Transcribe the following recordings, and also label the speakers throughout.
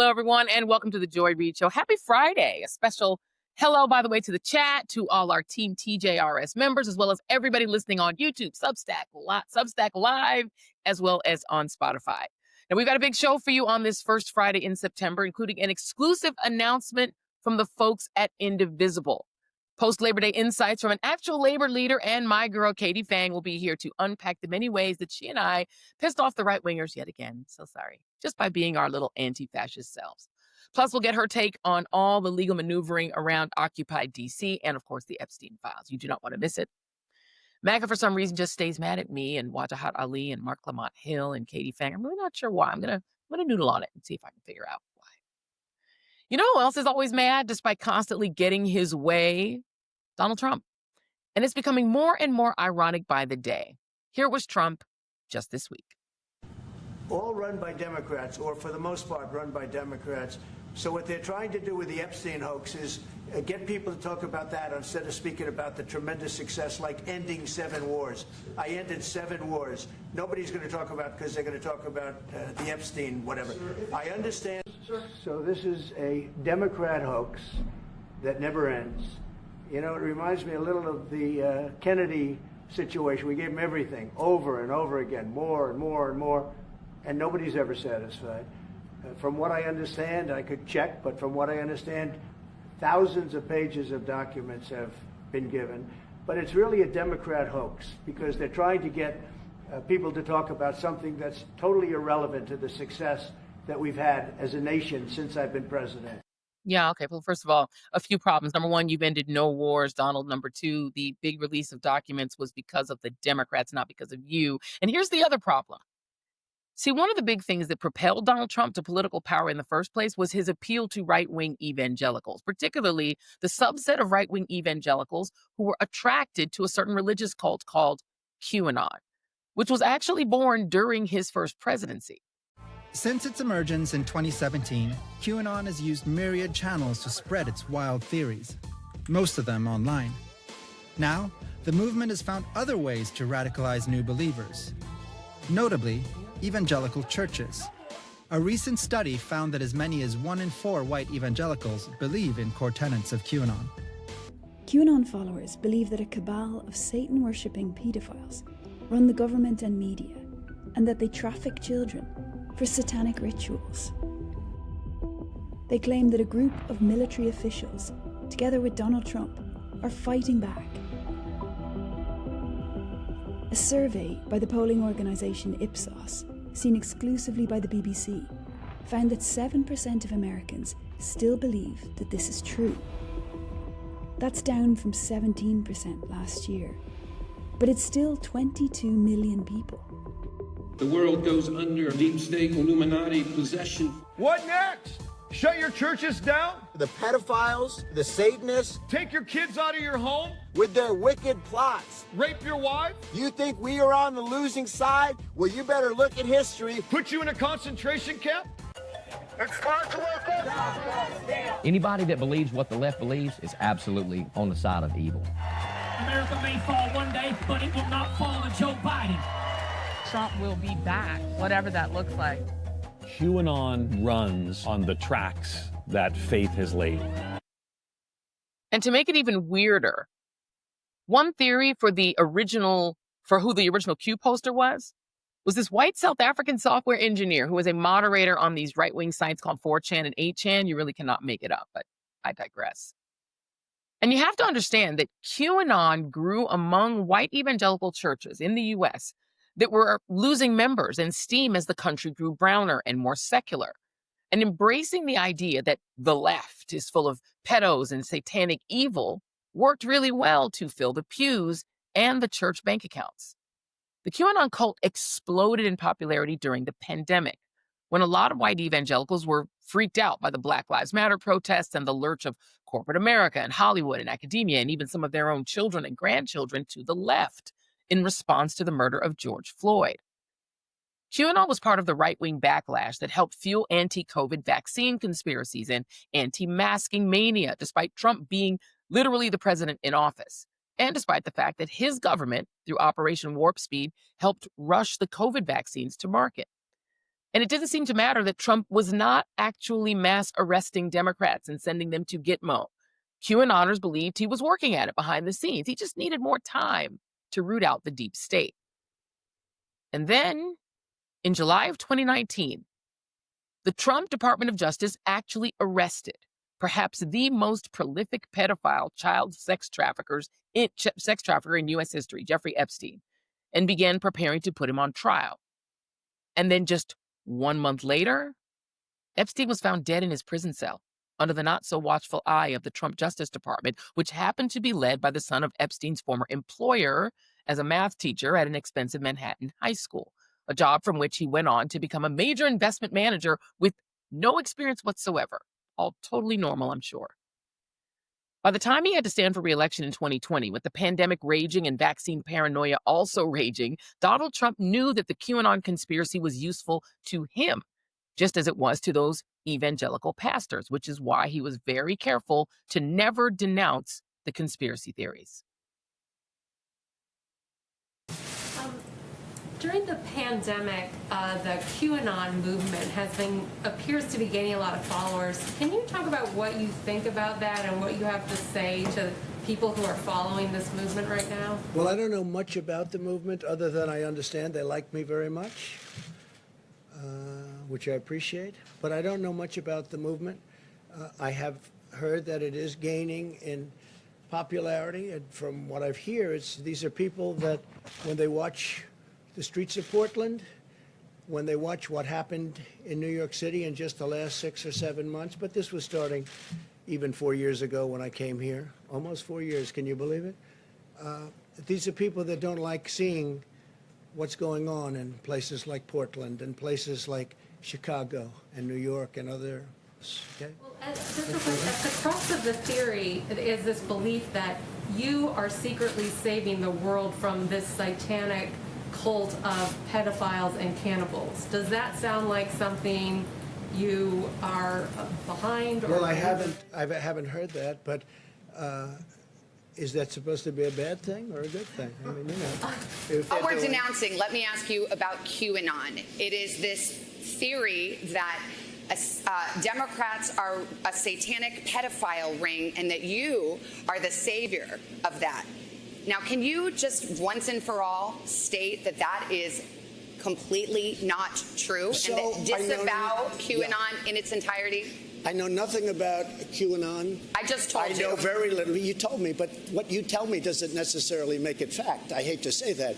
Speaker 1: Hello, everyone, and welcome to the Joy Reid Show. Happy Friday. A special hello, by the way, to the chat, to all our Team TJRS members, as well as everybody listening on YouTube, Substack Live, as well as on Spotify. Now, we've got a big show for you on this first Friday in September, including an exclusive announcement from the folks at Indivisible. Post-Labor Day insights from an actual labor leader, and my girl, Katie Fang, will be here to unpack the many ways that she and I pissed off the right-wingers yet again. So sorry. Just by being our little anti-fascist selves. Plus, we'll get her take on all the legal maneuvering around Occupy D.C. and, of course, the Epstein files. You do not want to miss it. MAGA, for some reason, just stays mad at me and Wajahat Ali and Mark Lamont Hill and Katie Fang. I'm really not sure why. I'm gonna noodle on it and see if I can figure out why. You know who else is always mad despite constantly getting his way? Donald Trump. And it's becoming more and more ironic by the day. Here was Trump just this week.
Speaker 2: All run by Democrats, or for the most part run by Democrats. So what they're trying to do with the Epstein hoax is get people to talk about that instead of speaking about the tremendous success like ending 7 wars. I ended 7 wars. Nobody's going to talk about because they're going to talk about the Epstein whatever. I understand. So this is a Democrat hoax that never ends. You know, it reminds me a little of the Kennedy situation. We gave him everything over and over again, more and more and more. And nobody's ever satisfied. From what I understand, I could check, but from what I understand, thousands of pages of documents have been given. But it's really a Democrat hoax because they're trying to get people to talk about something that's totally irrelevant to the success that we've had as a nation since I've been president.
Speaker 1: Yeah, okay. Well, first of all, a few problems. Number one, you've ended no wars, Donald. Number two, the big release of documents was because of the Democrats, not because of you. And here's the other problem. See, one of the big things that propelled Donald Trump to political power in the first place was his appeal to right-wing evangelicals, particularly the subset of right-wing evangelicals who were attracted to a certain religious cult called QAnon, which was actually born during his first presidency.
Speaker 3: Since its emergence in 2017, QAnon has used myriad channels to spread its wild theories, most of them online. Now, the movement has found other ways to radicalize new believers, notably evangelical churches. A recent study found that as many as 1 in 4 white evangelicals believe in core tenets of QAnon.
Speaker 4: QAnon followers believe that a cabal of Satan-worshipping pedophiles run the government and media, and that they traffic children for satanic rituals. They claim that a group of military officials, together with Donald Trump, are fighting back. A survey by the polling organisation Ipsos, seen exclusively by the BBC, found that 7% of Americans still believe that this is true. That's down from 17% last year, but it's still 22 million people.
Speaker 5: The world goes under deep state Illuminati possession.
Speaker 6: What next? Shut your churches down?
Speaker 7: The pedophiles, the Satanists.
Speaker 6: Take your kids out of your home?
Speaker 7: With their wicked plots.
Speaker 6: Rape your wife?
Speaker 7: You think we are on the losing side? Well, you better look at history.
Speaker 6: Put you in a concentration camp?
Speaker 7: It's time to wake up!
Speaker 8: Anybody that believes what the left believes is absolutely on the side of evil.
Speaker 9: America may fall one day, but it will not fall to Joe Biden.
Speaker 1: Trump will be back, whatever that looks like.
Speaker 10: QAnon runs on the tracks that faith has laid.
Speaker 1: And to make it even weirder, one theory for who the original Q poster was this white South African software engineer who was a moderator on these right-wing sites called 4chan and 8chan. You really cannot make it up, but I digress. And you have to understand that QAnon grew among white evangelical churches in the U.S. that were losing members and steam as the country grew browner and more secular. And embracing the idea that the left is full of pedos and satanic evil worked really well to fill the pews and the church bank accounts. The QAnon cult exploded in popularity during the pandemic, when a lot of white evangelicals were freaked out by the Black Lives Matter protests and the lurch of corporate America and Hollywood and academia and even some of their own children and grandchildren to the left in response to the murder of George Floyd. QAnon was part of the right-wing backlash that helped fuel anti-COVID vaccine conspiracies and anti-masking mania, despite Trump being literally the president in office, and despite the fact that his government, through Operation Warp Speed, helped rush the COVID vaccines to market. And it didn't seem to matter that Trump was not actually mass arresting Democrats and sending them to Gitmo. QAnoners believed he was working at it behind the scenes. He just needed more time to root out the deep state. And then, in July of 2019, the Trump Department of Justice actually arrested perhaps the most prolific pedophile child sex trafficker in U.S. history, Jeffrey Epstein, and began preparing to put him on trial. And then just 1 month later, Epstein was found dead in his prison cell under the not-so-watchful eye of the Trump Justice Department, which happened to be led by the son of Epstein's former employer as a math teacher at an expensive Manhattan high school, a job from which he went on to become a major investment manager with no experience whatsoever. All totally normal, I'm sure. By the time he had to stand for re-election in 2020, with the pandemic raging and vaccine paranoia also raging, Donald Trump knew that the QAnon conspiracy was useful to him, just as it was to those evangelical pastors, which is why he was very careful to never denounce the conspiracy theories.
Speaker 11: During the pandemic, the QAnon movement appears to be gaining a lot of followers. Can you talk about what you think about that and what you have to say to people who are following this movement right now?
Speaker 2: Well, I don't know much about the movement other than I understand they like me very much, which I appreciate. But I don't know much about the movement. I have heard that it is gaining in popularity, and from what I've heard, these are people that when they watch the streets of Portland, when they watch what happened in New York City in just the last 6 or 7 months, but this was starting even 4 years ago when I came here, almost 4 years, can you believe it? These are people that don't like seeing what's going on in places like Portland and places like Chicago and New York and others. Okay?
Speaker 11: Well, at the crux of the theory is this belief that you are secretly saving the world from this satanic cult of pedophiles and cannibals. Does that sound like something you are behind? Or
Speaker 2: well, I haven't heard that, but is that supposed to be a bad thing or a good thing? I mean, you know.
Speaker 12: We're denouncing. Let me ask you about QAnon. It is this theory that Democrats are a satanic pedophile ring and that you are the savior of that. Now, can you just once and for all state that that is completely not true and that disavow QAnon in its entirety?
Speaker 2: I know nothing about QAnon.
Speaker 12: I just told you.
Speaker 2: I know very little. You told me, but what you tell me doesn't necessarily make it fact. I hate to say that.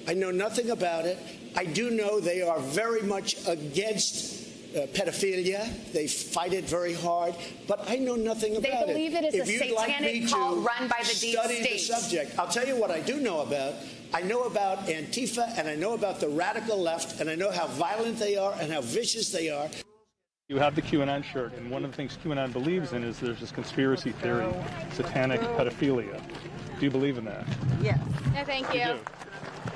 Speaker 2: I know nothing about it. I do know they are very much against pedophilia. They fight it very hard, but I know nothing about it.
Speaker 12: They believe it is a satanic cult run by the deep state.
Speaker 2: Study the subject. I'll tell you what I do know about. I know about Antifa, and I know about the radical left, and I know how violent they are and how vicious they are.
Speaker 13: You have the QAnon shirt, and one of the things QAnon believes in is there's this conspiracy theory, satanic pedophilia. Do you believe in that?
Speaker 14: Yes. No, thank you.
Speaker 13: You do.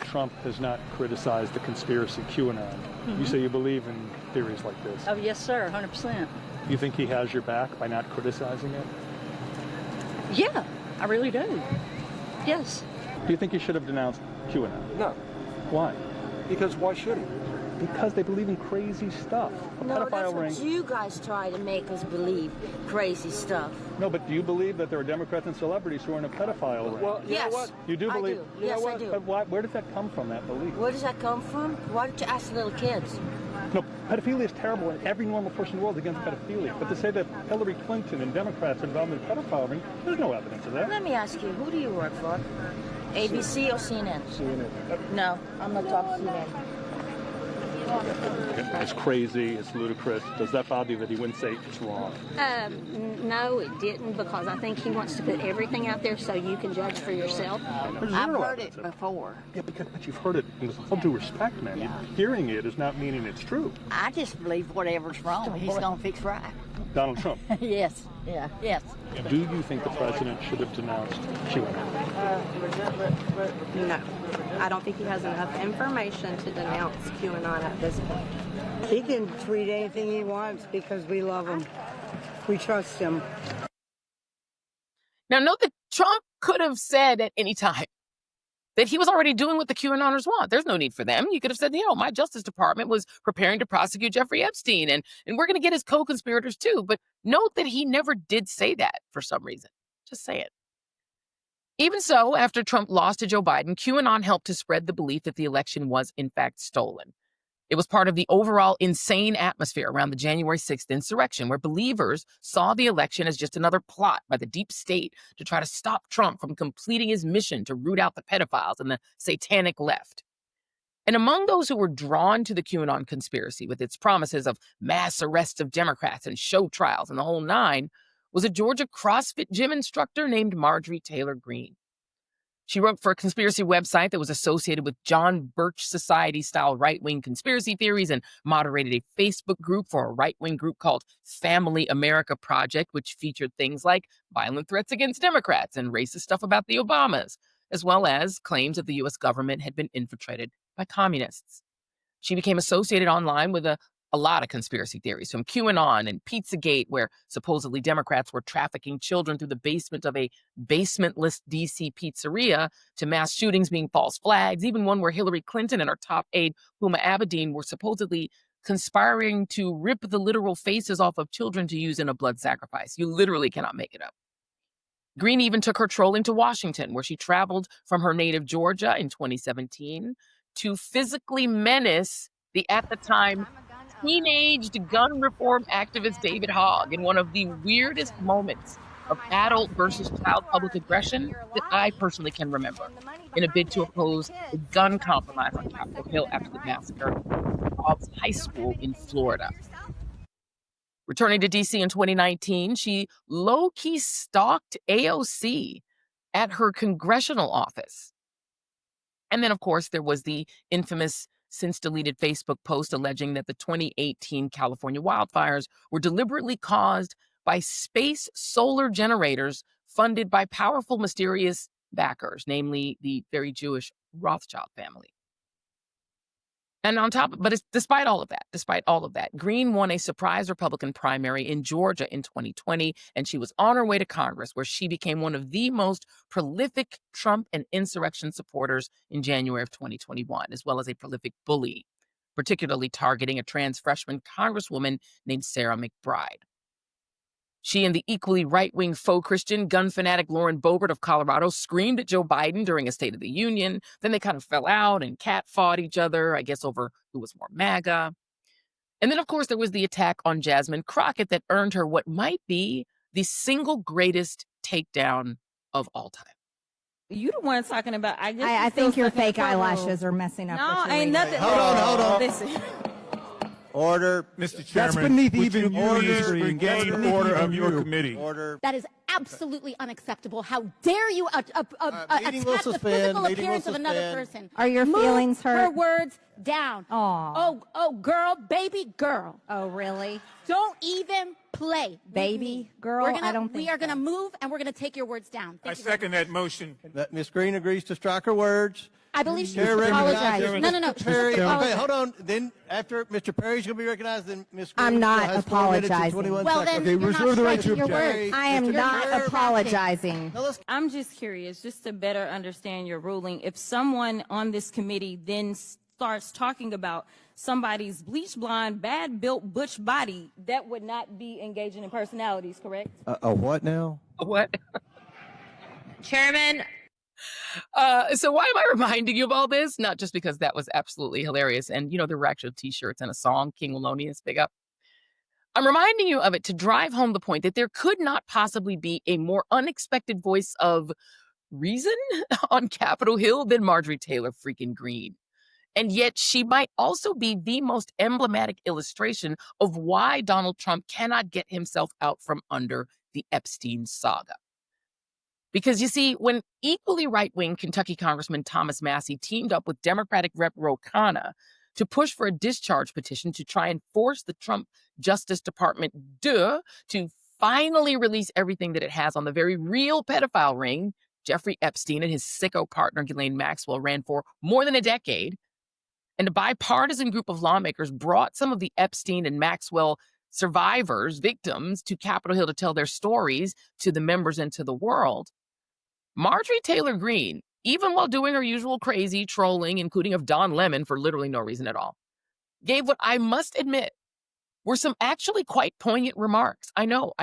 Speaker 13: Trump has not criticized the conspiracy QAnon. You say you believe in theories like this.
Speaker 14: Oh, yes, sir, 100%.
Speaker 13: You think he has your back by not criticizing it?
Speaker 14: Yeah, I really do. Yes.
Speaker 13: Do you think he should have denounced QAnon?
Speaker 15: No.
Speaker 13: Why?
Speaker 15: Because why should he?
Speaker 13: Because they believe in crazy stuff.
Speaker 16: No, that's what you guys try to make us believe, crazy stuff.
Speaker 13: No, but do you believe that there are Democrats and celebrities who are in a pedophile ring?
Speaker 15: Well, you know what?
Speaker 13: You do believe?
Speaker 16: I do. Yes, I do.
Speaker 13: But where does that come from, that belief?
Speaker 16: Where does that come from? Why don't you ask the little kids?
Speaker 13: No, pedophilia is terrible, and every normal person in the world is against pedophilia. But to say that Hillary Clinton and Democrats are involved in the pedophile ring, there's no evidence of that.
Speaker 16: Let me ask you, who do you work for? ABC or CNN?
Speaker 13: CNN.
Speaker 16: No, I'm not talking CNN.
Speaker 13: It's crazy, it's ludicrous. Does that bother you that he wouldn't say it's wrong?
Speaker 17: No, it didn't, because I think he wants to put everything out there so you can judge for yourself.
Speaker 14: I've heard it before.
Speaker 13: Yeah, but you've heard it, and with all due respect, man, hearing it is not meaning it's true.
Speaker 14: I just believe whatever's wrong, he's going to fix right.
Speaker 13: Donald Trump.
Speaker 14: Yes, yeah, yes.
Speaker 13: Do you think the president should have denounced QAnon?
Speaker 18: No. I don't think he has enough information to denounce QAnon at this point.
Speaker 19: He can tweet anything he wants because we love him. We trust him.
Speaker 1: Now, note that Trump could have said at any time, that he was already doing what the QAnoners want. There's no need for them. You could have said, my Justice Department was preparing to prosecute Jeffrey Epstein, and we're going to get his co-conspirators too. But note that he never did say that for some reason. Just say it. Even so, after Trump lost to Joe Biden, QAnon helped to spread the belief that the election was in fact stolen. It was part of the overall insane atmosphere around the January 6th insurrection, where believers saw the election as just another plot by the deep state to try to stop Trump from completing his mission to root out the pedophiles and the satanic left. And among those who were drawn to the QAnon conspiracy with its promises of mass arrests of Democrats and show trials and the whole nine was a Georgia CrossFit gym instructor named Marjorie Taylor Greene. She wrote for a conspiracy website that was associated with John Birch Society-style right-wing conspiracy theories and moderated a Facebook group for a right-wing group called Family America Project, which featured things like violent threats against Democrats and racist stuff about the Obamas, as well as claims that the U.S. government had been infiltrated by communists. She became associated online with a lot of conspiracy theories, from QAnon and Pizzagate, where supposedly Democrats were trafficking children through the basement of a basementless D.C. pizzeria, to mass shootings being false flags, even one where Hillary Clinton and her top aide, Huma Abedin, were supposedly conspiring to rip the literal faces off of children to use in a blood sacrifice. You literally cannot make it up. Greene even took her trolling to Washington, where she traveled from her native Georgia in 2017 to physically menace the, at the time, teenaged gun reform activist David Hogg in one of the weirdest moments of adult versus child public aggression that I personally can remember, in a bid to oppose the gun compromise on Capitol Hill after the massacre at Hobbs High School in Florida. Returning to D.C. in 2019, she low-key stalked AOC at her congressional office. And then, of course, there was the infamous since-deleted Facebook post alleging that the 2018 California wildfires were deliberately caused by space solar generators funded by powerful, mysterious backers, namely the very Jewish Rothschild family. And despite all of that, Greene won a surprise Republican primary in Georgia in 2020, and she was on her way to Congress, where she became one of the most prolific Trump and insurrection supporters in January of 2021, as well as a prolific bully, particularly targeting a trans freshman congresswoman named Sarah McBride. She and the equally right-wing faux Christian gun fanatic Lauren Boebert of Colorado screamed at Joe Biden during a State of the Union. Then they kind of fell out and cat-fought each other, I guess over who was more MAGA. And then, of course, there was the attack on Jasmine Crockett that earned her what might be the single greatest takedown of all time.
Speaker 20: You the one talking about,
Speaker 21: I think your fake eyelashes are messing up.
Speaker 20: No, ain't nothing.
Speaker 7: Hold on.
Speaker 20: Listen.
Speaker 7: Order.
Speaker 22: Mr. Chairman,
Speaker 13: That's beneath
Speaker 22: would
Speaker 13: even
Speaker 22: you
Speaker 13: your
Speaker 22: please
Speaker 13: history.
Speaker 22: regain
Speaker 13: That's beneath
Speaker 22: order
Speaker 13: even
Speaker 22: of your
Speaker 13: you.
Speaker 22: committee.
Speaker 7: Order.
Speaker 23: That is absolutely unacceptable. How dare you attack
Speaker 7: Meeting will
Speaker 23: the
Speaker 7: suspend.
Speaker 23: physical
Speaker 7: Meeting
Speaker 23: appearance
Speaker 7: will
Speaker 23: of another
Speaker 7: suspend.
Speaker 23: person?
Speaker 21: Are your
Speaker 23: Move
Speaker 21: feelings hurt?
Speaker 23: her words down.
Speaker 21: Aw.
Speaker 23: Oh, girl, baby girl.
Speaker 21: Oh, really?
Speaker 23: Don't even play.
Speaker 21: Baby girl?
Speaker 23: I
Speaker 21: don't think
Speaker 23: we are
Speaker 21: so.
Speaker 23: going to move, and we're going to take your words down.
Speaker 22: I second that motion.
Speaker 7: Ms. Greene agrees to strike her words.
Speaker 23: I believe she
Speaker 7: Chair
Speaker 23: should apologize.
Speaker 7: recognizes
Speaker 23: No.
Speaker 7: Mr. Perry.
Speaker 23: She should apologize.
Speaker 7: Okay, hold on. Then after Mr. Perry's going to be recognized, then Ms. Greene
Speaker 21: I'm not
Speaker 7: still has 4 minutes and
Speaker 21: apologizing.
Speaker 7: 21
Speaker 23: Well,
Speaker 7: seconds.
Speaker 23: then you're not
Speaker 13: the right
Speaker 23: striking
Speaker 13: to
Speaker 23: your
Speaker 13: object.
Speaker 23: words.
Speaker 21: I am
Speaker 23: You're
Speaker 21: not apologizing.
Speaker 20: I'm just curious, just to better understand your ruling. If someone on this committee then starts talking about somebody's bleach blonde, bad built butch body, that would not be engaging in personalities, correct?
Speaker 7: A what now?
Speaker 1: What?
Speaker 20: Chairman.
Speaker 1: So why am I reminding you of all this? Not just because that was absolutely hilarious. And, there were actual t-shirts and a song, King Melonius, big up. I'm reminding you of it to drive home the point that there could not possibly be a more unexpected voice of reason on Capitol Hill than Marjorie Taylor freaking Greene. And yet she might also be the most emblematic illustration of why Donald Trump cannot get himself out from under the Epstein saga. Because you see, when equally right-wing Kentucky Congressman Thomas Massie teamed up with Democratic Rep. Ro Khanna to push for a discharge petition to try and force the Trump Justice Department to finally release everything that it has on the very real pedophile ring Jeffrey Epstein and his sicko partner Ghislaine Maxwell ran for more than a decade, and a bipartisan group of lawmakers brought some of the Epstein and Maxwell survivors, victims, to Capitol Hill to tell their stories to the members and to the world, Marjorie Taylor Greene even while doing her usual crazy trolling, including of Don Lemon for literally no reason at all, gave what I must admit were some actually quite poignant remarks. I know,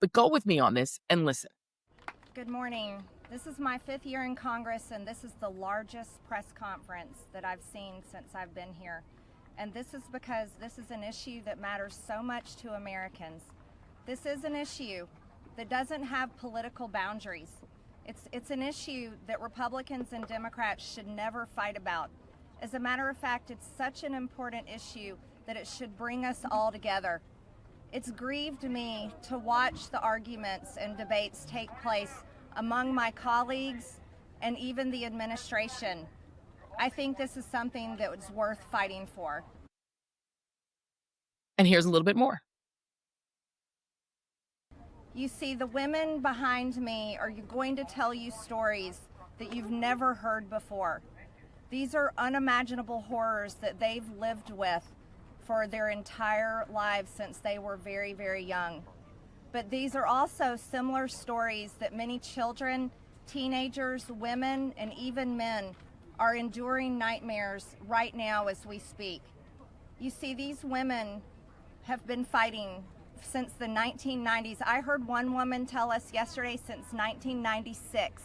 Speaker 1: but go with me on this and listen.
Speaker 21: Good morning. This is my 5th year in Congress, and this is the largest press conference that I've seen since I've been here. And this is because this is an issue that matters so much to Americans. This is an issue that doesn't have political boundaries. It's an issue that Republicans and Democrats should never fight about. As a matter of fact, it's such an important issue that it should bring us all together. It's grieved me to watch the arguments and debates take place among my colleagues and even the administration. I think this is something that was worth fighting for.
Speaker 1: And here's a little bit more.
Speaker 21: You see, the women behind me are going to tell you stories that you've never heard before. These are unimaginable horrors that they've lived with for their entire lives since they were very, very young. But these are also similar stories that many children, teenagers, women, and even men are enduring nightmares right now as we speak. You see, these women have been fighting since the 1990s. I heard one woman tell us yesterday since 1996.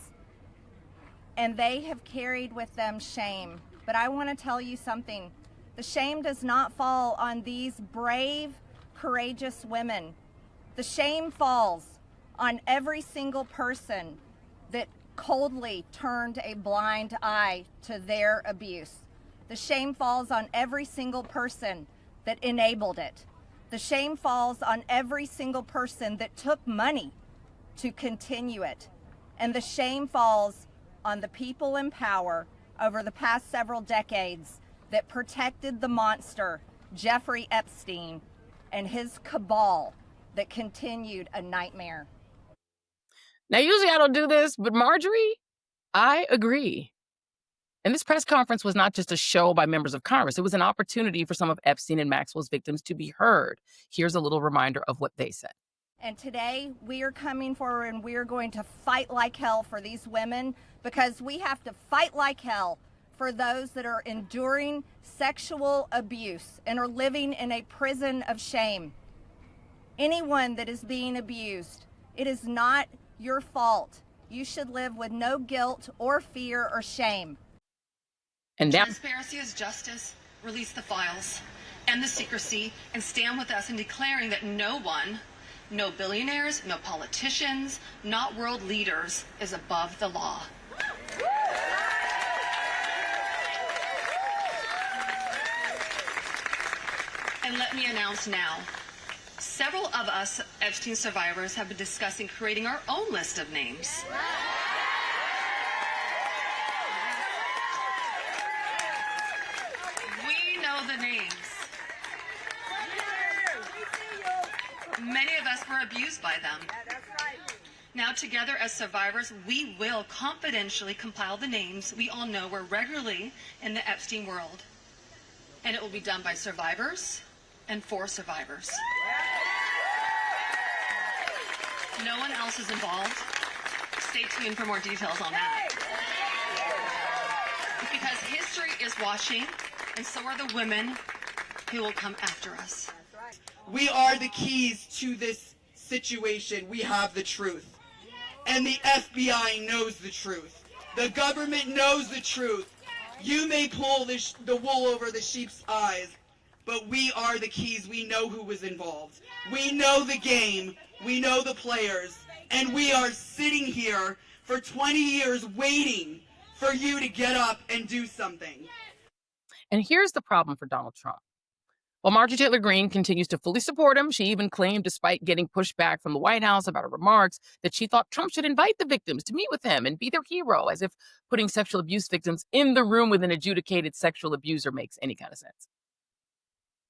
Speaker 21: And they have carried with them shame. But I want to tell you something. The shame does not fall on these brave, courageous women. The shame falls on every single person that coldly turned a blind eye to their abuse. The shame falls on every single person that enabled it. The shame falls on every single person that took money to continue it. And the shame falls on the people in power over the past several decades that protected the monster, Jeffrey Epstein, and his cabal that continued a nightmare.
Speaker 1: Now, usually I don't do this, but Marjorie, I agree. And this press conference was not just a show by members of Congress. It was an opportunity for some of Epstein and Maxwell's victims to be heard. Here's a little reminder of what they said.
Speaker 21: And today we are coming forward and we are going to fight like hell for these women, because we have to fight like hell for those that are enduring sexual abuse and are living in a prison of shame. Anyone that is being abused, it is not your fault. You should live with no guilt or fear or shame.
Speaker 1: And that
Speaker 3: Transparency is justice. Release the files, end the secrecy, and stand with us in declaring that no one, no billionaires, no politicians, not world leaders, is above the law. And let me announce now, several of us Epstein survivors have been discussing creating our own list of names. We know the names. Many of us were abused by them. Now together as survivors, we will confidentially compile the names we all know were regularly in the Epstein world. And it will be done by survivors and for survivors. No one else is involved. Stay tuned for more details on that. Because history is watching, and so are the women who will come after us.
Speaker 4: We are the keys to this situation. We have the truth. And the FBI knows the truth. The government knows the truth. You may pull the wool over the sheep's eyes, but we are the keys. We know who was involved. We know the game. We know the players. And we are sitting here for 20 years waiting for you to get up and do something.
Speaker 1: And here's the problem for Donald Trump. While Marjorie Taylor Greene continues to fully support him, she even claimed, despite getting pushback from the White House about her remarks, that she thought Trump should invite the victims to meet with him and be their hero, as if putting sexual abuse victims in the room with an adjudicated sexual abuser makes any kind of sense.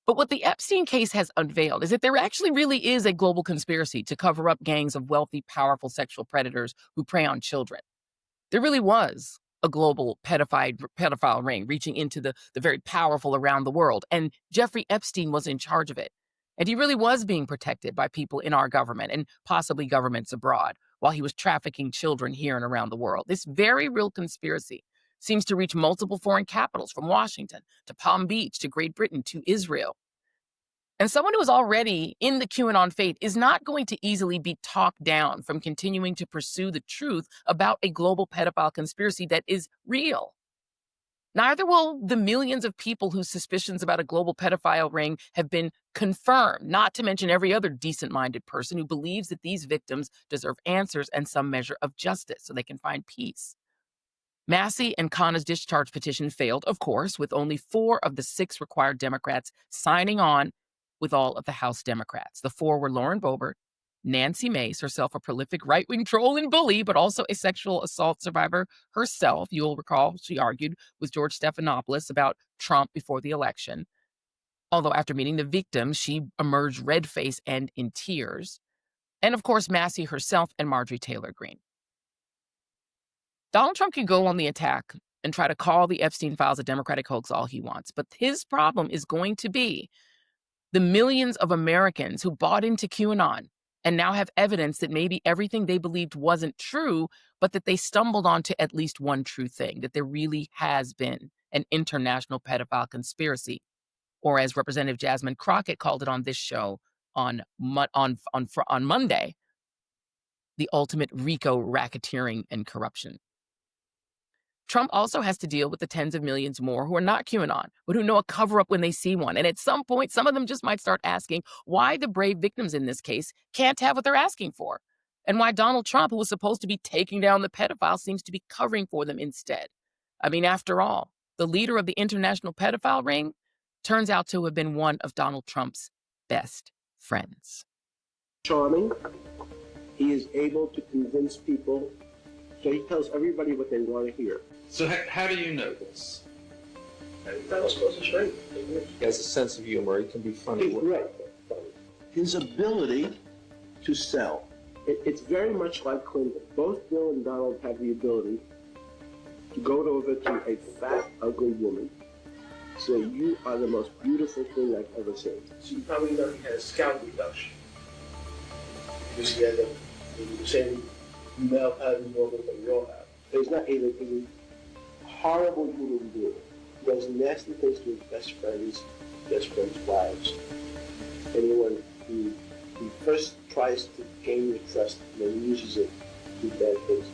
Speaker 1: But what the Epstein case has unveiled is that there actually really is a global conspiracy to cover up gangs of wealthy, powerful sexual predators who prey on children. There really was a global pedophile ring reaching into the very powerful around the world. And Jeffrey Epstein was in charge of it. And he really was being protected by people in our government and possibly governments abroad while he was trafficking children here and around the world. This very real conspiracy seems to reach multiple foreign capitals, from Washington to Palm Beach to Great Britain to Israel. And someone who is already in the QAnon faith is not going to easily be talked down from continuing to pursue the truth about a global pedophile conspiracy that is real. Neither will the millions of people whose suspicions about a global pedophile ring have been confirmed, not to mention every other decent-minded person who believes that these victims deserve answers and some measure of justice so they can find peace. Massey and Khanna's discharge petition failed, of course, with only 4 of the 6 required Democrats signing on with all of the House Democrats. The 4 were Lauren Boebert, Nancy Mace, herself a prolific right-wing troll and bully, but also a sexual assault survivor herself. You'll recall she argued with George Stephanopoulos about Trump before the election. Although after meeting the victims, she emerged red-faced and in tears. And of course, Massey herself and Marjorie Taylor Greene. Donald Trump can go on the attack and try to call the Epstein files a Democratic hoax all he wants. But his problem is going to be the millions of Americans who bought into QAnon and now have evidence that maybe everything they believed wasn't true, but that they stumbled onto at least one true thing, that there really has been an international pedophile conspiracy, or as Representative Jasmine Crockett called it on this show on Monday, the ultimate RICO racketeering and corruption. Trump also has to deal with the tens of millions more who are not QAnon, but who know a cover-up when they see one. And at some point, some of them just might start asking why the brave victims in this case can't have what they're asking for, and why Donald Trump, who was supposed to be taking down the pedophile, seems to be covering for them instead. I mean, after all, the leader of the international pedophile ring turns out to have been one of Donald Trump's best friends.
Speaker 5: Charming. He is able to convince people, so he tells everybody what they want to hear.
Speaker 6: So how do you know this?
Speaker 5: That was supposed to shrink.
Speaker 6: He has a sense of humor. He can be funny.
Speaker 5: Right. His ability to sell. It's very much like Clinton. Both Bill and Donald have the ability to go over to a fat, ugly woman, say, you are the most beautiful thing I've ever seen. So you probably know he had a scalp reduction. Because he had the same male pattern woman that we all have. He's not even a horrible human being. He does nasty things to his best friends' wives. Anyone who first tries to gain your trust and then uses it to do bad things.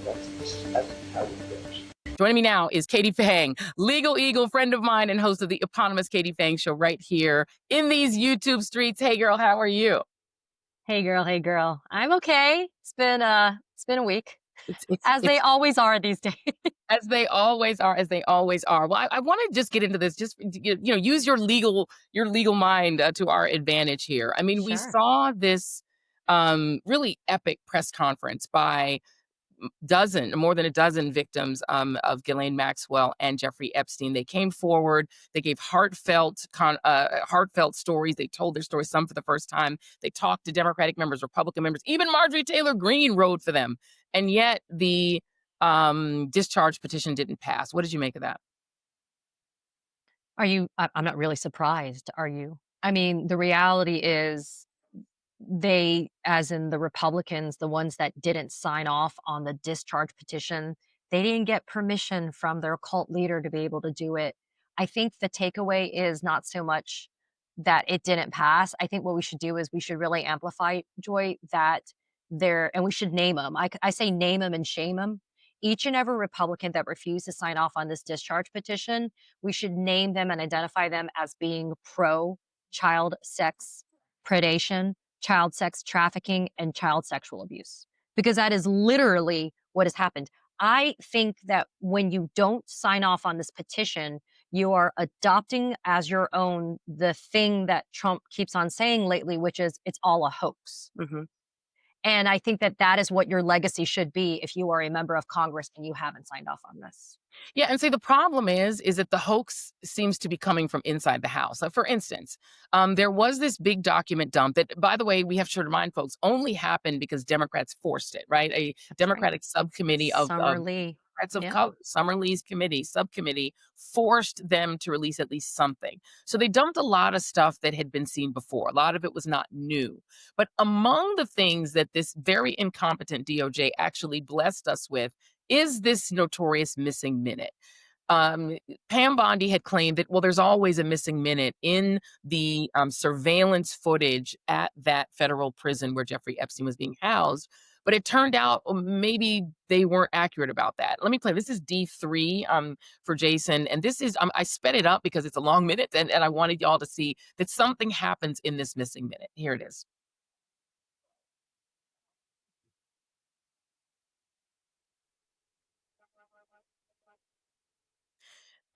Speaker 5: That's how it goes.
Speaker 1: Joining me now is Katie Fang, legal eagle, friend of mine and host of the eponymous Katie Fang Show right here in these YouTube streets. Hey girl, how are you?
Speaker 22: Hey girl. I'm okay. It's been a week. As they always are these days.
Speaker 1: As they always are. Well, I want to just get into this. Just use your legal mind to our advantage here. I mean,
Speaker 22: Sure.
Speaker 1: We saw this really epic press conference by more than a dozen victims of Ghislaine Maxwell and Jeffrey Epstein. They came forward. They gave heartfelt stories. They told their stories, some for the first time. They talked to Democratic members, Republican members. Even Marjorie Taylor Greene wrote for them. And yet the discharge petition didn't pass. What did you make of that?
Speaker 22: I'm not really surprised, are you? I mean, the reality is they, as in the Republicans, the ones that didn't sign off on the discharge petition, they didn't get permission from their cult leader to be able to do it. I think the takeaway is not so much that it didn't pass. I think what we should do is we should really amplify, Joy, that and we should name them. I say name them and shame them. Each and every Republican that refused to sign off on this discharge petition, we should name them and identify them as being pro child sex predation, child sex trafficking, and child sexual abuse, because that is literally what has happened. I think that when you don't sign off on this petition, you are adopting as your own the thing that Trump keeps on saying lately, which is it's all a hoax.
Speaker 1: Mm-hmm.
Speaker 22: And I think that is what your legacy should be if you are a member of Congress and you haven't signed off on this.
Speaker 1: Yeah, and so the problem is that the hoax seems to be coming from inside the House. Like, for instance, there was this big document dump that, by the way, we have to remind folks, only happened because Democrats forced it, right? Democratic subcommittee of
Speaker 22: Summer Lee.
Speaker 1: Democrats of color, Summer Lee's subcommittee, forced them to release at least something. So they dumped a lot of stuff that had been seen before. A lot of it was not new. But among the things that this very incompetent DOJ actually blessed us with is this notorious missing minute. Um, Pam Bondi had claimed that, well, there's always a missing minute in the surveillance footage at that federal prison where Jeffrey Epstein was being housed. But it turned out maybe they weren't accurate about that. Let me play. This is D3 for Jason. And this is, I sped it up because it's a long minute and I wanted y'all to see that something happens in this missing minute. Here it is.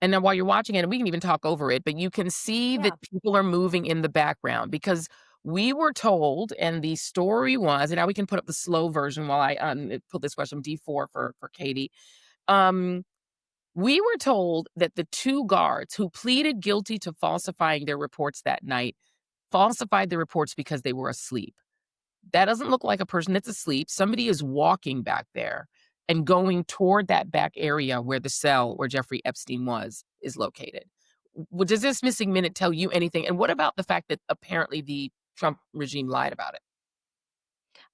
Speaker 1: And then while you're watching it, and we can even talk over it, but you can see that people are moving in the background because we were told, and the story was, and now we can put up the slow version while I put this question D4 for Katie. We were told that the two guards who pleaded guilty to falsifying their reports that night falsified the reports because they were asleep. That doesn't look like a person that's asleep. Somebody is walking back there and going toward that back area where the cell where Jeffrey Epstein is located. Does this missing minute tell you anything? And what about the fact that apparently the Trump regime lied about it?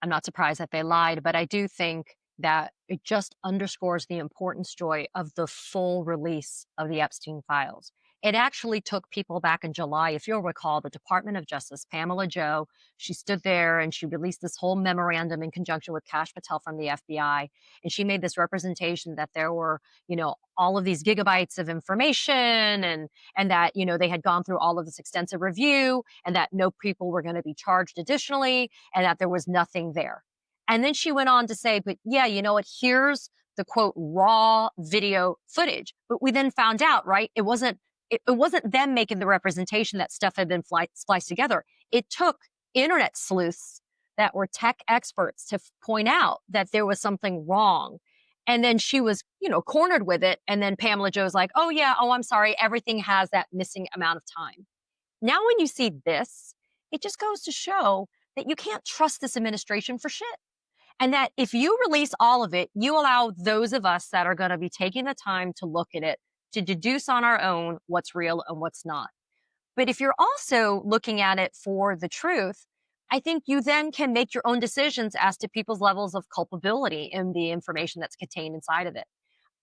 Speaker 22: I'm not surprised that they lied, but I do think that it just underscores the importance, Joy, of the full release of the Epstein files. It actually took people back in July, if you'll recall, the Department of Justice, Pamela Joe, she stood there and she released this whole memorandum in conjunction with Kash Patel from the FBI. And she made this representation that there were, all of these gigabytes of information and that, they had gone through all of this extensive review and that no people were going to be charged additionally and that there was nothing there. And then she went on to say, but yeah, you know what? Here's the quote raw video footage. But we then found out, right? It wasn't them making the representation that stuff had been spliced together. It took internet sleuths that were tech experts to point out that there was something wrong. And then she was, cornered with it. And then Pamela Joe's like, oh yeah, I'm sorry. Everything has that missing amount of time. Now, when you see this, it just goes to show that you can't trust this administration for shit. And that if you release all of it, you allow those of us that are going to be taking the time to look at it to deduce on our own what's real and what's not. But if you're also looking at it for the truth, I think you then can make your own decisions as to people's levels of culpability in the information that's contained inside of it.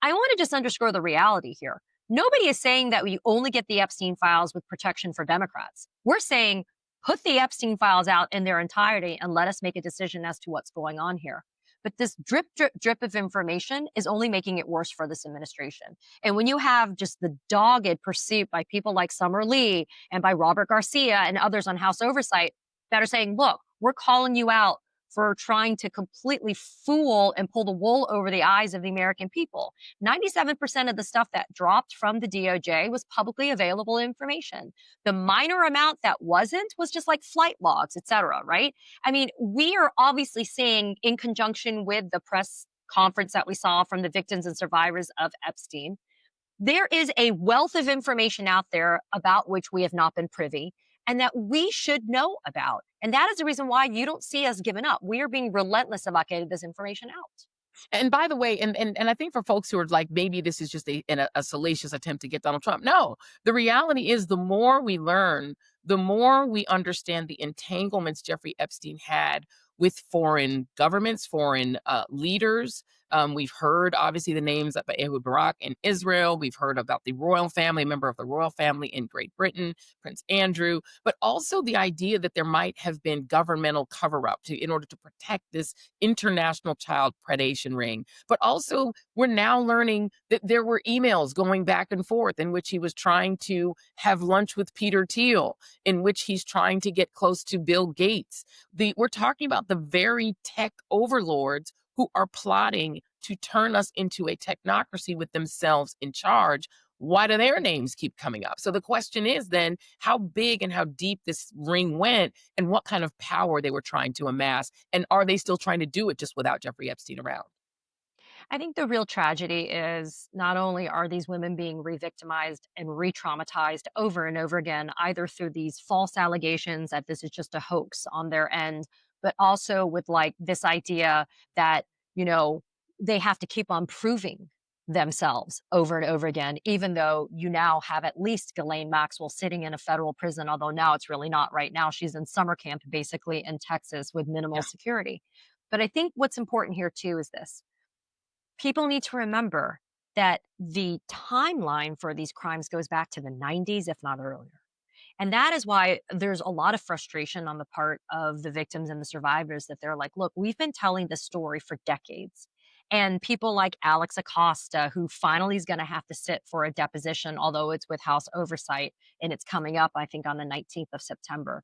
Speaker 22: I want to just underscore the reality here. Nobody is saying that we only get the Epstein files with protection for Democrats. We're saying put the Epstein files out in their entirety and let us make a decision as to what's going on here. But this drip, drip, drip of information is only making it worse for this administration. And when you have just the dogged pursuit by people like Summer Lee and by Robert Garcia and others on House Oversight that are saying, look, we're calling you out for trying to completely fool and pull the wool over the eyes of the American people. 97% of the stuff that dropped from the DOJ was publicly available information. The minor amount that wasn't was just like flight logs, et cetera, right? I mean, we are obviously seeing, in conjunction with the press conference that we saw from the victims and survivors of Epstein, there is a wealth of information out there about which we have not been privy and that we should know about. And that is the reason why you don't see us giving up. We are being relentless about getting this information out.
Speaker 1: And by the way, and I think for folks who are like, maybe this is just a salacious attempt to get Donald Trump. No, the reality is the more we learn, the more we understand the entanglements Jeffrey Epstein had with foreign governments, foreign leaders. We've heard, obviously, the names of Ehud Barak in Israel. We've heard about the royal family, member of the royal family in Great Britain, Prince Andrew, but also the idea that there might have been governmental cover-up in order to protect this international child predation ring. But also, we're now learning that there were emails going back and forth in which he was trying to have lunch with Peter Thiel, in which he's trying to get close to Bill Gates. We're talking about the very tech overlords who are plotting to turn us into a technocracy with themselves in charge. Why do their names keep coming up? So the question is then how big and how deep this ring went and what kind of power they were trying to amass. And are they still trying to do it just without Jeffrey Epstein around?
Speaker 22: I think the real tragedy is not only are these women being re-victimized and re-traumatized over and over again, either through these false allegations that this is just a hoax on their end, but also with like this idea that, they have to keep on proving themselves over and over again, even though you now have at least Ghislaine Maxwell sitting in a federal prison, although now it's really not. Right now, she's in summer camp, basically in Texas with minimal security. But I think what's important here, too, is this. People need to remember that the timeline for these crimes goes back to the 90s, if not earlier. And that is why there's a lot of frustration on the part of the victims and the survivors that they're like, look, we've been telling this story for decades. And people like Alex Acosta, who finally is going to have to sit for a deposition, although it's with House oversight and it's coming up, I think, on the 19th of September.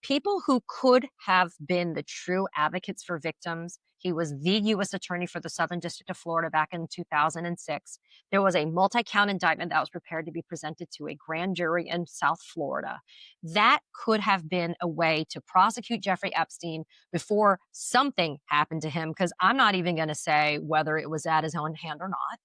Speaker 22: People who could have been the true advocates for victims. He was the U.S. Attorney for the Southern District of Florida back in 2006. There was a multi-count indictment that was prepared to be presented to a grand jury in South Florida. That could have been a way to prosecute Jeffrey Epstein before something happened to him, because I'm not even going to say whether it was at his own hand or not.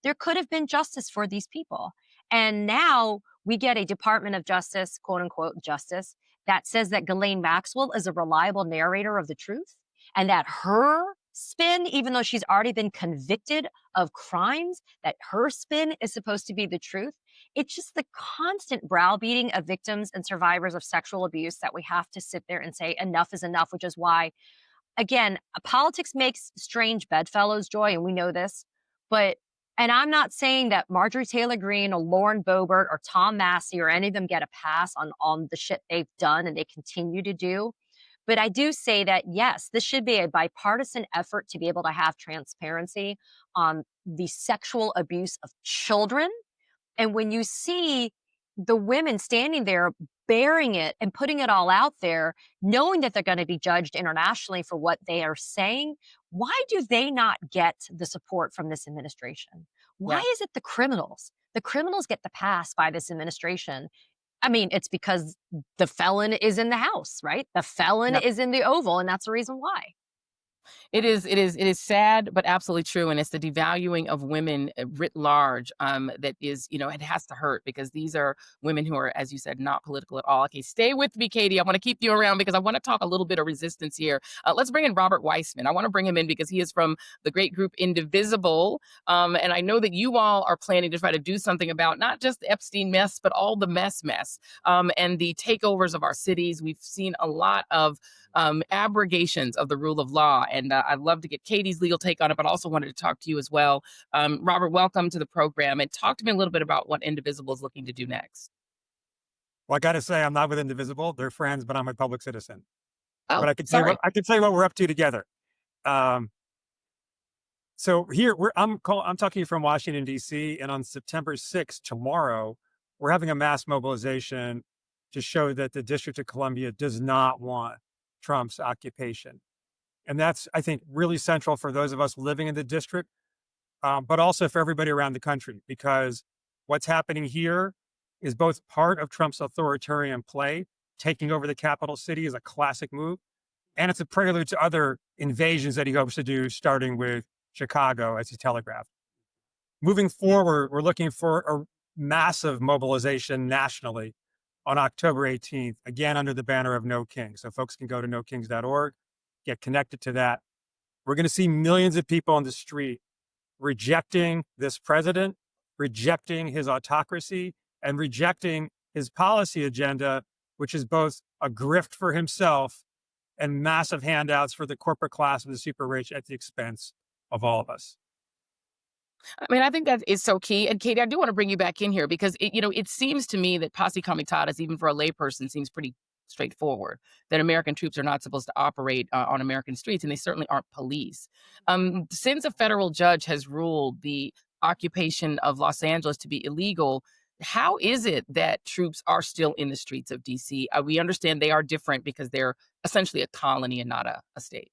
Speaker 22: There could have been justice for these people. And now we get a Department of Justice, quote unquote, justice, that says that Ghislaine Maxwell is a reliable narrator of the truth, and that her spin, even though she's already been convicted of crimes, that her spin is supposed to be the truth. It's just the constant browbeating of victims and survivors of sexual abuse that we have to sit there and say enough is enough, which is why, again, politics makes strange bedfellows, Joy, and we know this. And I'm not saying that Marjorie Taylor Greene or Lauren Boebert or Tom Massey or any of them get a pass on the shit they've done and they continue to do. But I do say that, yes, this should be a bipartisan effort to be able to have transparency on the sexual abuse of children. And when you see the women standing there bearing it and putting it all out there, knowing that they're going to be judged internationally for what they are saying, why do they not get the support from this administration? Why is it the criminals? The criminals get the pass by this administration. I mean, it's because the felon is in the House, right? The felon is in the Oval, and that's the reason why.
Speaker 1: It is sad, but absolutely true. And it's the devaluing of women writ large that is, it has to hurt, because these are women who are, as you said, not political at all. Okay, stay with me, Katie. I want to keep you around because I want to talk a little bit of resistance here. Let's bring in Robert Weissman. I want to bring him in because he is from the great group Indivisible. And I know that you all are planning to try to do something about not just the Epstein mess, but all the mess and the takeovers of our cities. We've seen a lot of abrogations of the rule of law. And I'd love to get Katie's legal take on it, but also wanted to talk to you as well. Robert, welcome to the program. And talk to me a little bit about what Indivisible is looking to do next.
Speaker 15: Well, I got to say, I'm not with Indivisible. They're friends, but I'm a public citizen.
Speaker 1: Oh,
Speaker 15: but I can say what we're up to together. So here I'm talking to you from Washington, D.C. And on September 6th, tomorrow, we're having a mass mobilization to show that the District of Columbia does not want Trump's occupation. And that's, I think, really central for those of us living in the district, but also for everybody around the country, because what's happening here is both part of Trump's authoritarian play. Taking over the capital city is a classic move, and it's a prelude to other invasions that he hopes to do, starting with Chicago, as he telegraphed. Moving forward, we're looking for a massive mobilization nationally on October 18th, again under the banner of No Kings. So folks can go to nokings.org, get connected to that. We're going to see millions of people on the street rejecting this president, rejecting his autocracy, and rejecting his policy agenda, which is both a grift for himself and massive handouts for the corporate class and the super rich at the expense of all of us.
Speaker 1: I mean, I think that is so key. And Katie, I do want to bring you back in here because it seems to me that posse comitatus, even for a layperson, seems pretty straightforward, that American troops are not supposed to operate on American streets, and they certainly aren't police. Since a federal judge has ruled the occupation of Los Angeles to be illegal, how is it that troops are still in the streets of D.C.? We understand they are different because they're essentially a colony and not a state.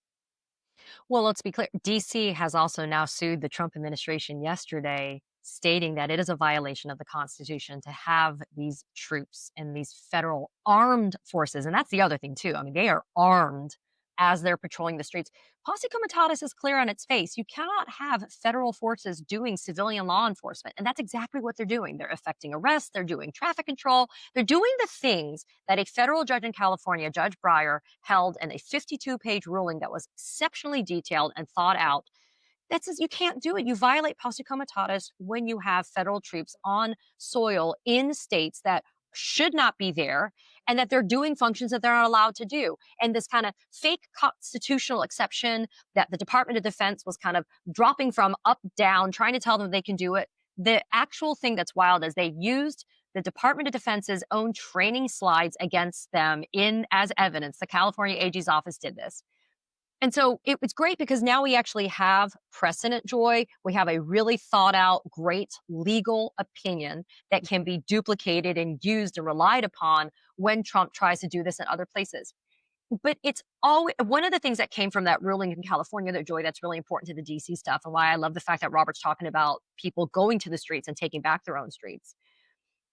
Speaker 22: Well, let's be clear. DC has also now sued the Trump administration yesterday, stating that it is a violation of the Constitution to have these troops and these federal armed forces. And that's the other thing, too. I mean, they are armed as they're patrolling the streets. Posse comitatus is clear on its face. You cannot have federal forces doing civilian law enforcement. And that's exactly what they're doing. They're effecting arrests. They're doing traffic control. They're doing the things that a federal judge in California, Judge Breyer, held in a 52-page ruling that was exceptionally detailed and thought out. You can't do it. You violate posse comitatus when you have federal troops on soil in states that should not be there and that they're doing functions that they're not allowed to do. And this kind of fake constitutional exception that the Department of Defense was kind of dropping from up down, trying to tell them they can do it. The actual thing that's wild is they used the Department of Defense's own training slides against them as evidence. The California AG's office did this. And so it's great because now we actually have precedent, Joy. We have a really thought out, great legal opinion that can be duplicated and used and relied upon when Trump tries to do this in other places. But it's always one of the things that came from that ruling in California, that Joy, that's really important to the DC stuff, and why I love the fact that Robert's talking about people going to the streets and taking back their own streets,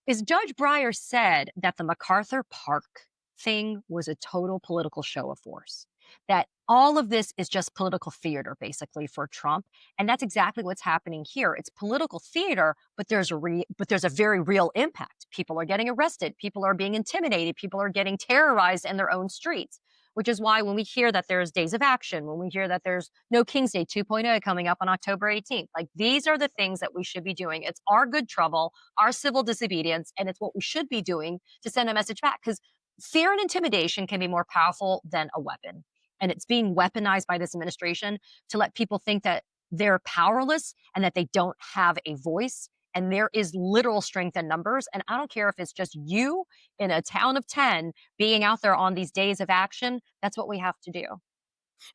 Speaker 22: is Judge Breyer said that the MacArthur Park thing was a total political show of force, that all of this is just political theater, basically, for Trump. And that's exactly what's happening here. It's political theater, but there's a very real impact. People are getting arrested. People are being intimidated. People are getting terrorized in their own streets, which is why when we hear that there's days of action, when we hear that there's No King's Day 2.0 coming up on October 18th, like these are the things that we should be doing. It's our good trouble, our civil disobedience, and it's what we should be doing to send a message back, because fear and intimidation can be more powerful than a weapon. And it's being weaponized by this administration to let people think that they're powerless and that they don't have a voice. And there is literal strength in numbers. And I don't care if it's just you in a town of 10 being out there on these days of action. That's what we have to do.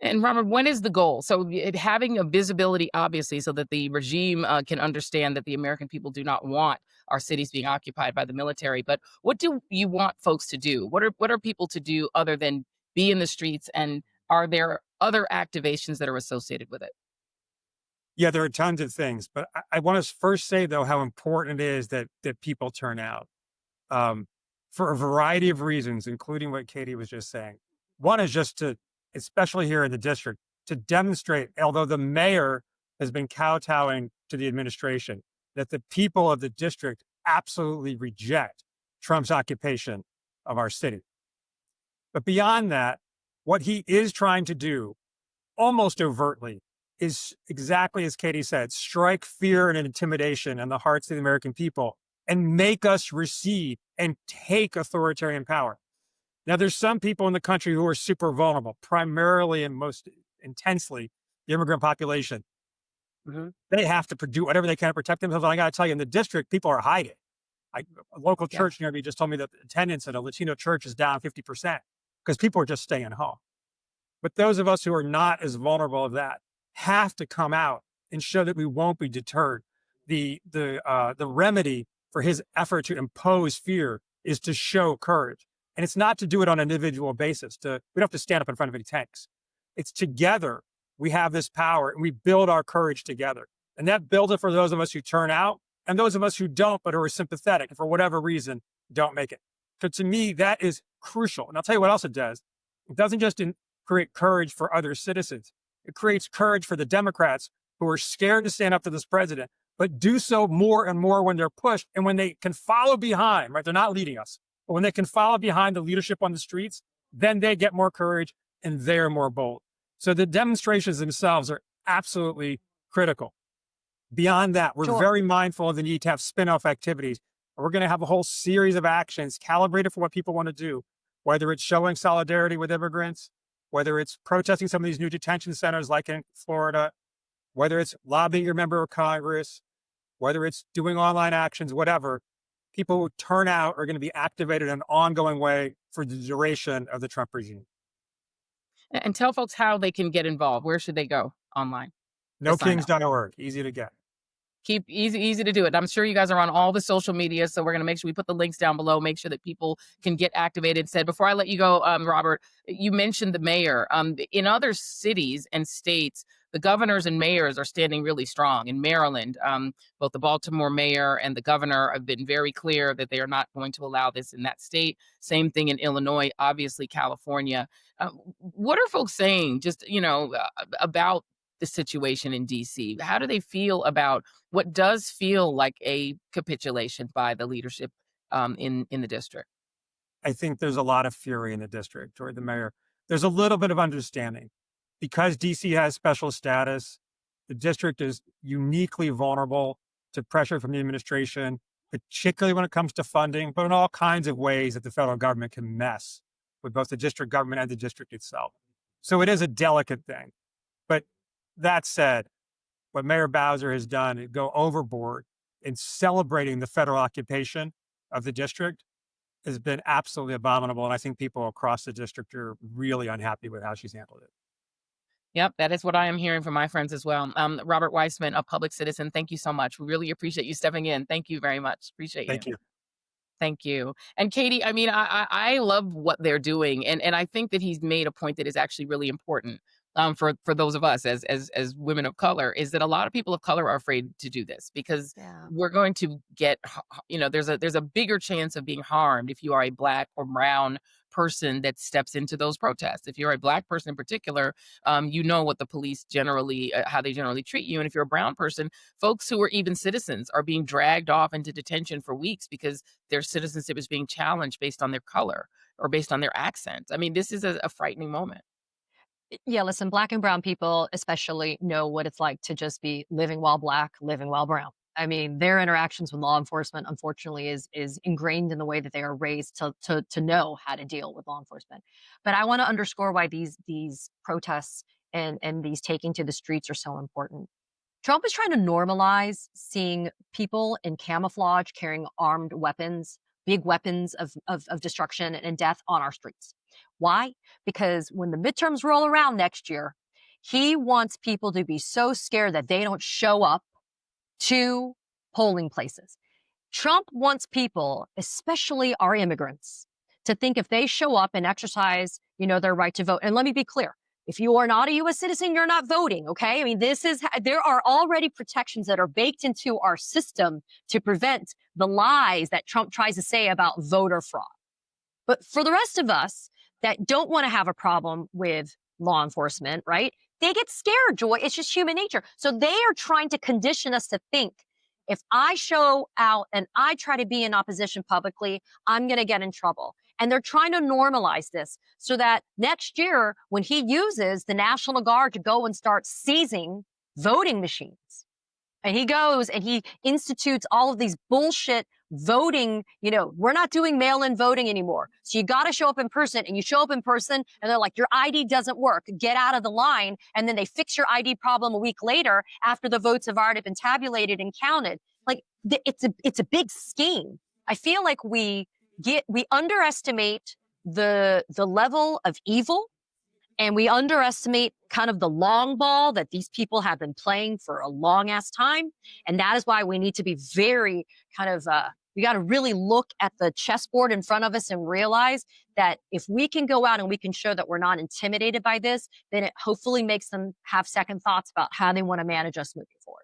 Speaker 1: And Robert, when is the goal? So having a visibility, obviously, so that the regime can understand that the American people do not want our cities being occupied by the military. But what do you want folks to do? What are people to do other than be in the streets? And are there other activations that are associated with it?
Speaker 15: Yeah, there are tons of things, but I want to first say, though, how important it is that people turn out for a variety of reasons, including what Katie was just saying. One is just to, especially here in the district, to demonstrate, although the mayor has been kowtowing to the administration, that the people of the district absolutely reject Trump's occupation of our city. But beyond that, what he is trying to do, almost overtly, is exactly as Katie said, strike fear and intimidation in the hearts of the American people and make us recede and take authoritarian power. Now, there's some people in the country who are super vulnerable, primarily and most intensely the immigrant population. Mm-hmm. They have to do whatever they can to protect themselves. And I got to tell you, in the district, people are hiding. A local church near me just told me that the attendance at a Latino church is down 50% because people are just staying home. But those of us who are not as vulnerable of that have to come out and show that we won't be deterred. The remedy for his effort to impose fear is to show courage. And it's not to do it on an individual basis. We don't have to stand up in front of any tanks. It's together we have this power and we build our courage together. And that builds it for those of us who turn out and those of us who don't, but who are sympathetic and for whatever reason don't make it. So to me, that is crucial. And I'll tell you what else it does. It doesn't just create courage for other citizens. It creates courage for the Democrats who are scared to stand up to this president, but do so more and more when they're pushed and when they can follow behind, right? They're not leading us, but when they can follow behind the leadership on the streets, then they get more courage and they're more bold. So the demonstrations themselves are absolutely critical. Beyond that, we're very mindful of the need to have spin-off activities. We're going to have a whole series of actions calibrated for what people want to do, whether it's showing solidarity with immigrants, whether it's protesting some of these new detention centers like in Florida, whether it's lobbying your member of Congress, whether it's doing online actions, whatever, people who turn out are going to be activated in an ongoing way for the duration of the Trump regime.
Speaker 1: And tell folks how they can get involved. Where should they go online?
Speaker 15: NoKings.org, easy to get.
Speaker 1: Keep easy to do it. I'm sure you guys are on all the social media, so we're going to make sure we put the links down below, make sure that people can get activated. Before I let you go, Robert, you mentioned the mayor. In other cities and states, the governors and mayors are standing really strong. In Maryland, both the Baltimore mayor and the governor have been very clear that they are not going to allow this in that state. Same thing in Illinois, obviously California. What are folks saying just, about the situation in DC? How do they feel about what does feel like a capitulation by the leadership in the district?
Speaker 15: I think there's a lot of fury in the district toward the mayor. There's a little bit of understanding because DC has special status. The district is uniquely vulnerable to pressure from the administration, particularly when it comes to funding, but in all kinds of ways that the federal government can mess with both the district government and the district itself. So it is a delicate thing. But that said, what Mayor Bowser has done is go overboard in celebrating the federal occupation of the district has been absolutely abominable. And I think people across the district are really unhappy with how she's handled it.
Speaker 1: Yep, that is what I am hearing from my friends as well. Robert Weissman, a public citizen, thank you so much. We really appreciate you stepping in. Thank you very much. Appreciate you.
Speaker 15: Thank you.
Speaker 1: Thank you. And Katie, I mean, I love what they're doing, and I think that he's made a point that is actually really important for those of us as women of color, is that a lot of people of color are afraid to do this because we're going to get, there's a bigger chance of being harmed if you are a Black or brown person that steps into those protests. If you're a Black person in particular, you know what the police generally, how they generally treat you. And if you're a brown person, folks who are even citizens are being dragged off into detention for weeks because their citizenship is being challenged based on their color or based on their accent. I mean, this is a frightening moment.
Speaker 22: Yeah, listen, Black and brown people especially know what it's like to just be living while Black, living while brown. I mean, their interactions with law enforcement, unfortunately, is ingrained in the way that they are raised to know how to deal with law enforcement. But I want to underscore why these protests and these taking to the streets are so important. Trump is trying to normalize seeing people in camouflage carrying armed weapons, big weapons of destruction and death on our streets. Why? Because when the midterms roll around next year, he wants people to be so scared that they don't show up to polling places. Trump wants people, especially our immigrants, to think if they show up and exercise, their right to vote. And let me be clear. If you are not a U.S. citizen, you're not voting, okay? I mean, there are already protections that are baked into our system to prevent the lies that Trump tries to say about voter fraud. But for the rest of us that don't want to have a problem with law enforcement, right? They get scared, Joy. It's just human nature. So they are trying to condition us to think if I show out and I try to be in opposition publicly, I'm going to get in trouble. And they're trying to normalize this so that next year, when he uses the National Guard to go and start seizing voting machines, and he goes and he institutes all of these bullshit voting, we're not doing mail-in voting anymore. So you got to show up in person, and you show up in person and they're like, your ID doesn't work. Get out of the line. And then they fix your ID problem a week later after the votes have already been tabulated and counted. Like it's a big scheme. I feel like we underestimate the level of evil, and we underestimate kind of the long ball that these people have been playing for a long ass time. And that is why we need to be very kind of, we got to really look at the chessboard in front of us and realize that if we can go out and we can show that we're not intimidated by this, then it hopefully makes them have second thoughts about how they want to manage us moving forward.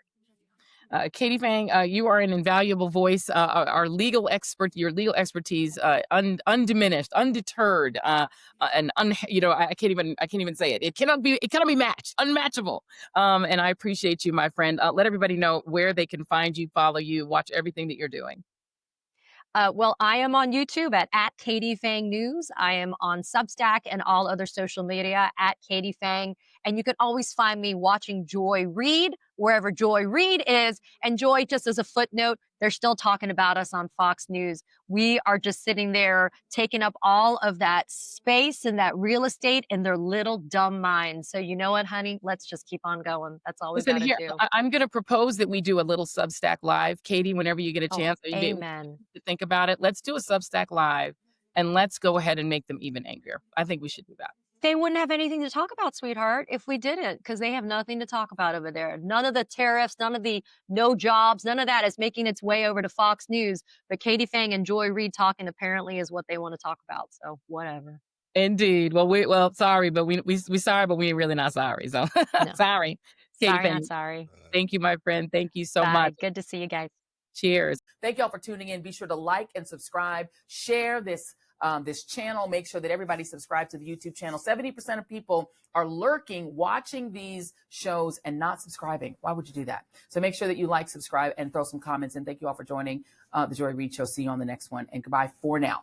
Speaker 1: Katie Fang, you are an invaluable voice. Our legal expert, your legal expertise, undiminished, undeterred, and I can't even say it. It cannot be matched, unmatchable. And I appreciate you, my friend. Let everybody know where they can find you, follow you, watch everything that you're doing.
Speaker 22: Well, I am on YouTube at Katie Fang News. I am on Substack and all other social media at Katie Fang. And you can always find me watching Joy Reid, wherever Joy Reid is. And Joy, just as a footnote, they're still talking about us on Fox News. We are just sitting there taking up all of that space and that real estate in their little dumb minds. So you know what, honey? Let's just keep on going. That's all we got to do.
Speaker 1: I'm going to propose that we do a little Substack Live, Katie, whenever you get a chance.
Speaker 22: Amen.
Speaker 1: To think about it. Let's do a Substack Live and let's go ahead and make them even angrier. I think we should do that.
Speaker 22: They wouldn't have anything to talk about, sweetheart, if we didn't, because they have nothing to talk about over there. None of the tariffs, none of the no jobs, none of that is making its way over to Fox News. But Katie Fang and Joy Reid talking apparently is what they want to talk about. So whatever.
Speaker 1: Indeed. Well, sorry, but we sorry, but we're really not sorry. So
Speaker 22: No.
Speaker 1: sorry. Katie
Speaker 22: Sorry,
Speaker 1: Fang,
Speaker 22: not sorry.
Speaker 1: thank you, my friend. Thank you so
Speaker 22: Bye.
Speaker 1: much.
Speaker 22: Good to see you guys.
Speaker 1: Cheers. Thank y'all for tuning in. Be sure to like and subscribe. Share this channel. Make sure that everybody subscribes to the YouTube channel. 70% of people are lurking, watching these shows and not subscribing. Why would you do that? So make sure that you like, subscribe, and throw some comments in. Thank you all for joining the Joy Reid Show. See you on the next one, and goodbye for now.